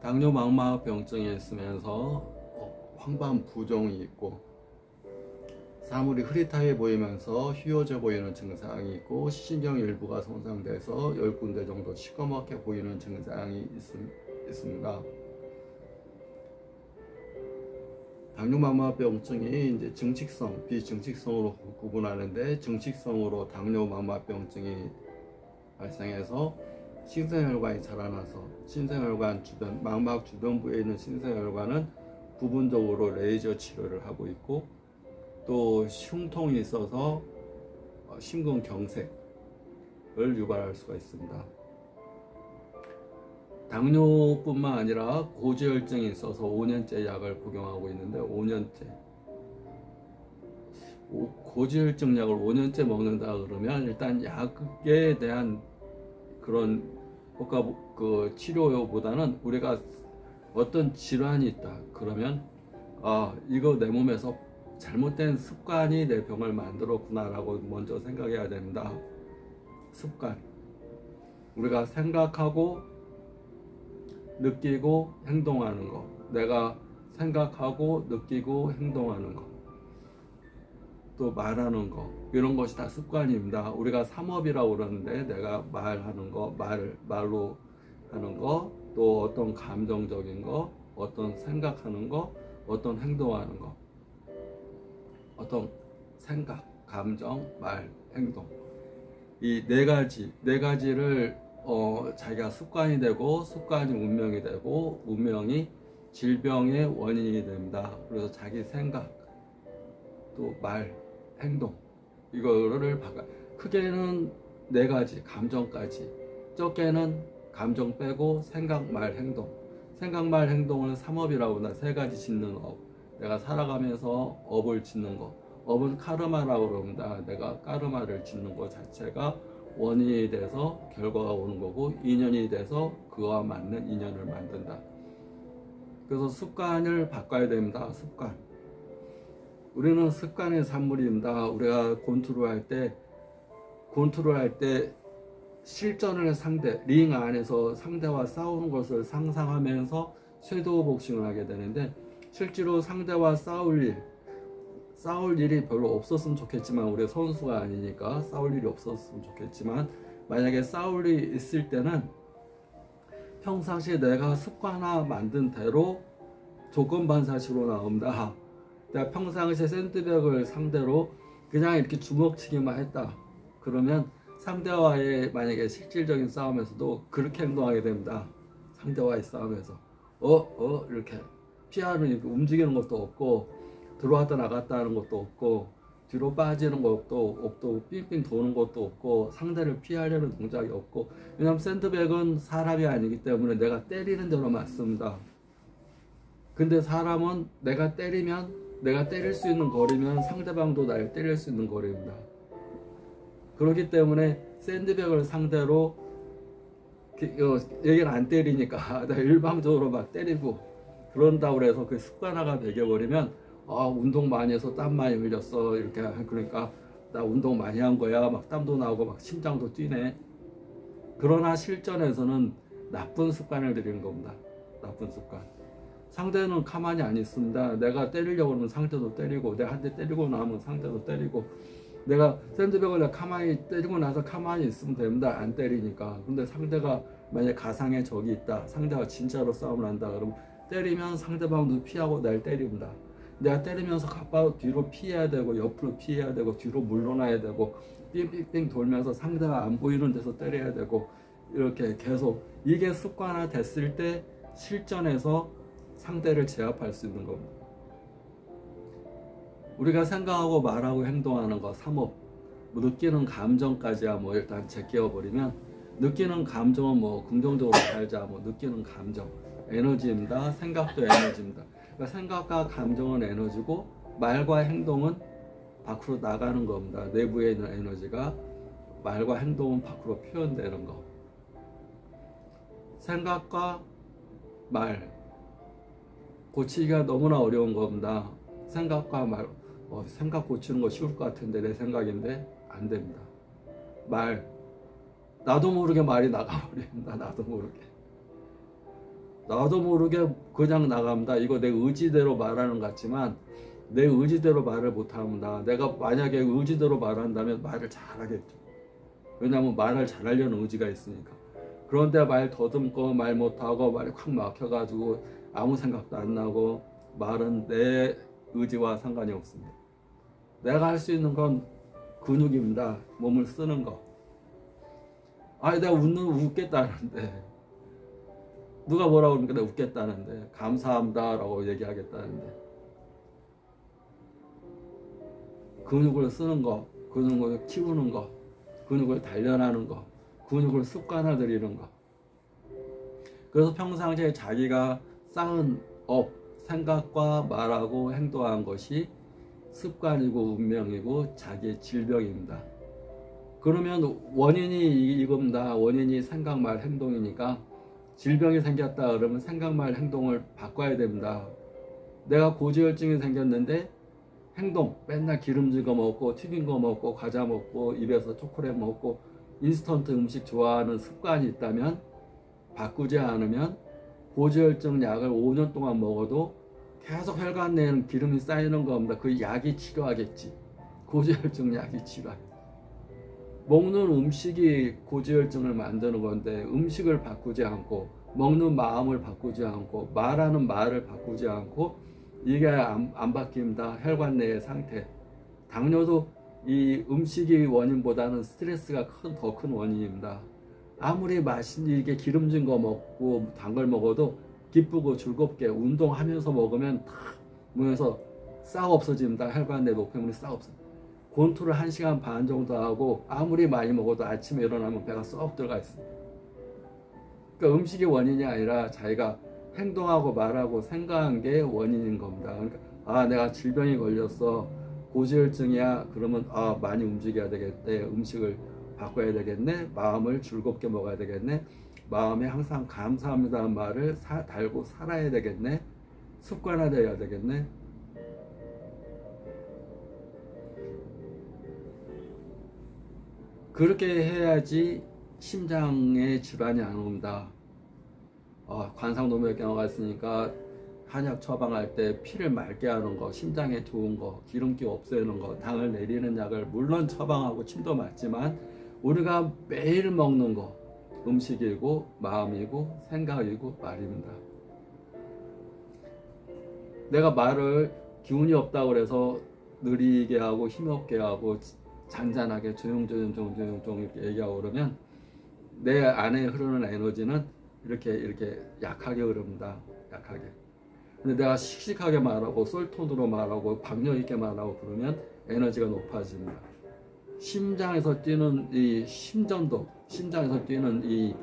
당뇨 망막병증이 있으면서 황반 부종이 있고 사물이 흐릿하게 보이면서 휘어져 보이는 증상이 있고 시신경 일부가 손상돼서 10군데 정도 시커멓게 보이는 증상이 있습니다. 당뇨망막병증이 이제 증식성, 비증식성으로 구분하는데, 증식성으로 당뇨망막병증이 발생해서 신생혈관이 자라나서 신생혈관 주변, 망막 주변부에 있는 신생혈관은 부분적으로 레이저 치료를 하고 있고, 또 흉통이 있어서 심근경색을 유발할 수가 있습니다. 당뇨뿐만 아니라 고지혈증이 있어서 5년째 약을 복용하고 있는데, 5년째 고지혈증 약을 5년째 먹는다 그러면 일단 약에 대한 그런 효과, 그 치료보다는 우리가 어떤 질환이 있다 그러면 이거 내 몸에서 잘못된 습관이 내 병을 만들었구나 라고 먼저 생각해야 됩니다. 습관, 우리가 생각하고 느끼고 행동하는 거, 내가 생각하고 느끼고 행동하는 거, 또 말하는 거, 이런 것이 다 습관입니다. 우리가 삼업이라고 그러는데, 내가 말하는 거, 말로 하는 거, 또 어떤 감정적인 거, 어떤 생각하는 거, 어떤 행동하는 거, 어떤 생각, 감정, 말, 행동, 이 네 가지를 자기가 습관이 되고, 습관이 운명이 되고, 운명이 질병의 원인이 됩니다. 그래서 자기 생각, 또 말, 행동, 이거를 크게는 네 가지, 감정까지, 적게는 감정 빼고 생각, 말, 행동. 생각, 말, 행동을 삼업이라고 한다. 세 가지 짓는 업. 내가 살아가면서 업을 짓는 거. 업은 카르마라고 그럽니다. 내가 카르마를 짓는 것 자체가 원인이 돼서 결과가 오는 거고, 인연이 돼서 그와 맞는 인연을 만든다. 그래서 습관을 바꿔야 됩니다. 습관. 우리는 습관의 산물입니다. 우리가 권투를 할 때 실전을 링 안에서 상대와 싸우는 것을 상상하면서 섀도우 복싱을 하게 되는데, 실제로 상대와 싸울 일이 별로 없었으면 좋겠지만, 우리 선수가 아니니까 싸울 일이 없었으면 좋겠지만, 만약에 싸울 일이 있을 때는 평상시에 내가 습관화 만든 대로 조건 반사식으로 나옵니다. 내가 평상시에 샌드백을 상대로 그냥 이렇게 주먹치기만 했다 그러면 상대와의 만약에 실질적인 싸움에서도 그렇게 행동하게 됩니다. 상대와의 싸움에서 이렇게 피하는, 이렇게 움직이는 것도 없고, 들어왔다 나갔다 하는 것도 없고, 뒤로 빠지는 것도 없고, 삥삥 도는 것도 없고, 상대를 피하려는 동작이 없고. 왜냐하면 샌드백은 사람이 아니기 때문에 내가 때리는 대로 맞습니다. 근데 사람은 내가 때릴 수 있는 거리면 상대방도 날 때릴 수 있는 거리입니다. 그렇기 때문에 샌드백을 상대로 얘기를 안 때리니까 내가 일방적으로 막 때리고 그런다고 해서 그 습관화가 되어버리면 운동 많이 해서 땀 많이 흘렸어 이렇게, 그러니까 나 운동 많이 한 거야, 막 땀도 나고 막 심장도 뛰네. 그러나 실전에서는 나쁜 습관을 들이는 겁니다. 나쁜 습관. 상대는 가만히 안 있습니다. 내가 때리려고 하면 상대도 때리고, 내가 한 대 때리고 나면 상대도 때리고, 내가 샌드백을 가만히 때리고 나서 가만히 있으면 됩니다. 안 때리니까. 근데 상대가 만약에 가상의 적이 있다, 상대가 진짜로 싸움을 한다 그러면 때리면 상대방도 피하고 날 때립니다. 내가 때리면서 가빠 뒤로 피해야 되고, 옆으로 피해야 되고, 뒤로 물러나야 되고, 삥삥삥 돌면서 상대가 안 보이는 데서 때려야 되고, 이렇게 계속 이게 습관화 됐을 때 실전에서 상대를 제압할 수 있는 겁니다. 우리가 생각하고 말하고 행동하는 거, 삼업, 느끼는 감정까지야 일단 제껴버리면, 느끼는 감정은 긍정적으로 살자, 느끼는 감정, 에너지입니다. 생각도 에너지입니다. 그러니까 생각과 감정은 에너지고, 말과 행동은 밖으로 나가는 겁니다. 내부에 있는 에너지가 말과 행동은 밖으로 표현되는 거. 생각과 말 고치기가 너무나 어려운 겁니다. 생각과 말, 생각 고치는 거 쉬울 것 같은데, 내 생각인데 안 됩니다. 말, 나도 모르게 말이 나가버립니다. 나도 모르게 나도 모르게 그냥 나갑니다. 이거 내 의지대로 말하는 것 같지만 내 의지대로 말을 못합니다. 내가 만약에 의지대로 말한다면 말을 잘하겠죠. 왜냐하면 말을 잘하려는 의지가 있으니까. 그런데 말 더듬고 말 못하고 말이 콱 막혀가지고 아무 생각도 안 나고 말은 내 의지와 상관이 없습니다. 내가 할 수 있는 건 근육입니다. 몸을 쓰는 거. 아니 내가 웃겠다는데 누가 뭐라고 그러니까 내가 웃겠다는데 감사합니다 라고 얘기하겠다는데 근육을 쓰는 거, 근육을 키우는 거, 근육을 단련하는 거, 근육을 습관화들이는 거. 그래서 평상시에 자기가 쌓은 생각과 말하고 행동한 것이 습관이고 운명이고 자기의 질병입니다. 그러면 원인이 이겁니다. 원인이 생각, 말, 행동이니까 질병이 생겼다 그러면 생각, 말, 행동을 바꿔야 됩니다. 내가 고지혈증이 생겼는데 행동, 맨날 기름진 거 먹고 튀긴 거 먹고 과자 먹고 입에서 초콜릿 먹고 인스턴트 음식 좋아하는 습관이 있다면 바꾸지 않으면 고지혈증 약을 5년 동안 먹어도 계속 혈관 내에는 기름이 쌓이는 겁니다. 그 약이 치료하겠지. 고지혈증 약이 치료하겠지. 먹는 음식이 고지혈증을 만드는 건데 음식을 바꾸지 않고 먹는 마음을 바꾸지 않고 말하는 말을 바꾸지 않고 이게 안 바뀝니다. 혈관 내의 상태. 당뇨도 이 음식이 원인보다는 스트레스가 더 큰 원인입니다. 아무리 이게 기름진 거 먹고 단 걸 먹어도 기쁘고 즐겁게 운동하면서 먹으면 다 모여서 싹 없어집니다. 혈관 내 노폐물이 싹 없어집니다. 권투를 1시간 반 정도 하고 아무리 많이 먹어도 아침에 일어나면 배가 쏙 들어가 있습니다. 그러니까 음식이 원인이 아니라 자기가 행동하고 말하고 생각한 게 원인인 겁니다. 그러니까 내가 질병이 걸렸어. 고지혈증이야. 그러면 많이 움직여야 되겠네. 음식을 바꿔야 되겠네. 마음을 즐겁게 먹어야 되겠네. 마음에 항상 감사합니다는 말을 달고 살아야 되겠네. 습관화되어야 되겠네. 그렇게 해야지 심장에 질환이 안 옵니다. 관상노맥경화가 있으니까 한약 처방할 때 피를 맑게 하는 거, 심장에 좋은 거, 기름기 없애는 거, 당을 내리는 약을 물론 처방하고 침도 맞지만 우리가 매일 먹는 거 음식이고 마음이고 생각이고 말입니다. 내가 말을 기운이 없다고 그래서 느리게 하고 힘없게 하고 잔잔하게 조용조용 이렇게 얘기하고 그러면 내 안에 흐르는 에너지는 이렇게 약하게 흐릅니다. 약하게. 근데 내가 씩씩하게 말하고 쏠톤으로 말하고 박력 있게 말하고 그러면 에너지가 높아집니다. 심장에서 뛰는 이 심전도, 심장에서 뛰는 이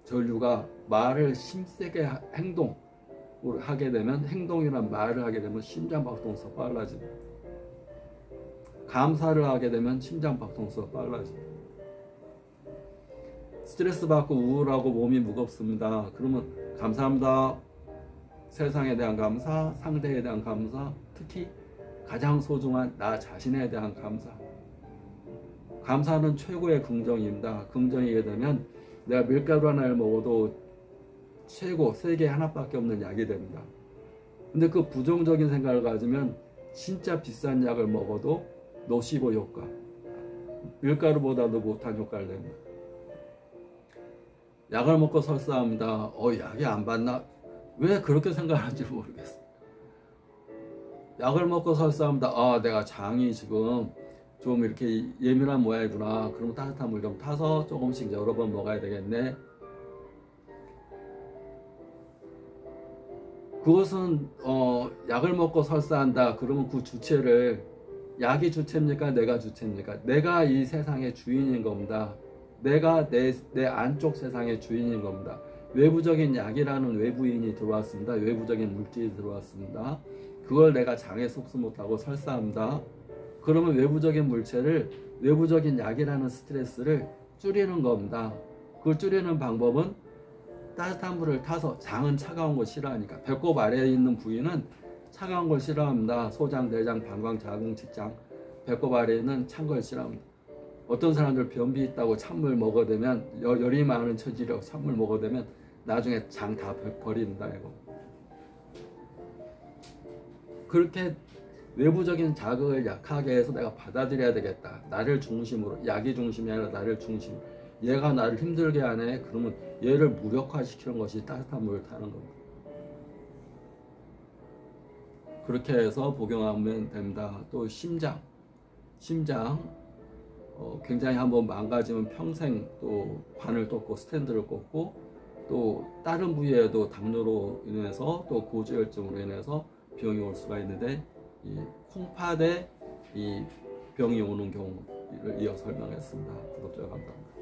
전류가 말을 힘세게 행동을 하게 되면 행동이란 말을 하게 되면 심장박동수가 빨라집니다. 감사를 하게 되면 심장박동수가 빨라집니다. 스트레스 받고 우울하고 몸이 무겁습니다. 그러면 감사합니다. 세상에 대한 감사, 상대에 대한 감사, 특히 가장 소중한 나 자신에 대한 감사. 감사는 최고의 긍정입니다. 긍정이게 되면 내가 밀가루 하나를 먹어도 최고, 세계에 하나밖에 없는 약이 됩니다. 근데 그 부정적인 생각을 가지면 진짜 비싼 약을 먹어도 노시보 효과, 밀가루보다도 못한 효과를 냅니다. 약을 먹고 설사합니다. 약이 안 받나? 왜 그렇게 생각하는지 모르겠어요. 약을 먹고 설사합니다. 내가 장이 지금 좀 이렇게 예민한 모양이구나. 그럼 따뜻한 물 좀 타서 조금씩 여러 번 먹어야 되겠네. 그것은 약을 먹고 설사한다. 그러면 그 주체를 약이 주체입니까? 내가 주체입니까? 내가 이 세상의 주인인 겁니다. 내가 내 안쪽 세상의 주인인 겁니다. 외부적인 약이라는 외부인이 들어왔습니다. 외부적인 물질이 들어왔습니다. 그걸 내가 장에 흡수 못하고 설사합니다. 그러면 외부적인 물체를, 외부적인 약이라는 스트레스를 줄이는 겁니다. 그 줄이는 방법은 따뜻한 물을 타서, 장은 차가운 거 싫어하니까, 배꼽 아래에 있는 부위는 차가운 걸 싫어합니다. 소장, 대장, 방광, 자궁, 직장, 배꼽 아래에 있는 찬 걸 싫어합니다. 어떤 사람들 변비 있다고 찬물 먹어대면, 열이 많은 처지력 찬물 먹어대면 나중에 장 다 버린다 이거. 그렇게 외부적인 자극을 약하게 해서 내가 받아들여야 되겠다. 나를 중심으로, 약이 중심이 아니라 나를 중심. 얘가 나를 힘들게 하네. 그러면 얘를 무력화시키는 것이 따뜻한 물을 타는 겁니다. 그렇게 해서 복용하면 됩니다. 또 심장 굉장히 한번 망가지면 평생 또 관을 꽂고 스탠드를 꽂고 또 다른 부위에도 당뇨로 인해서 또 고지혈증으로 인해서 병이 올 수가 있는데 이 콩팥에 이 병이 오는 경우를 이어 설명했습니다. 구독자 감사합니다.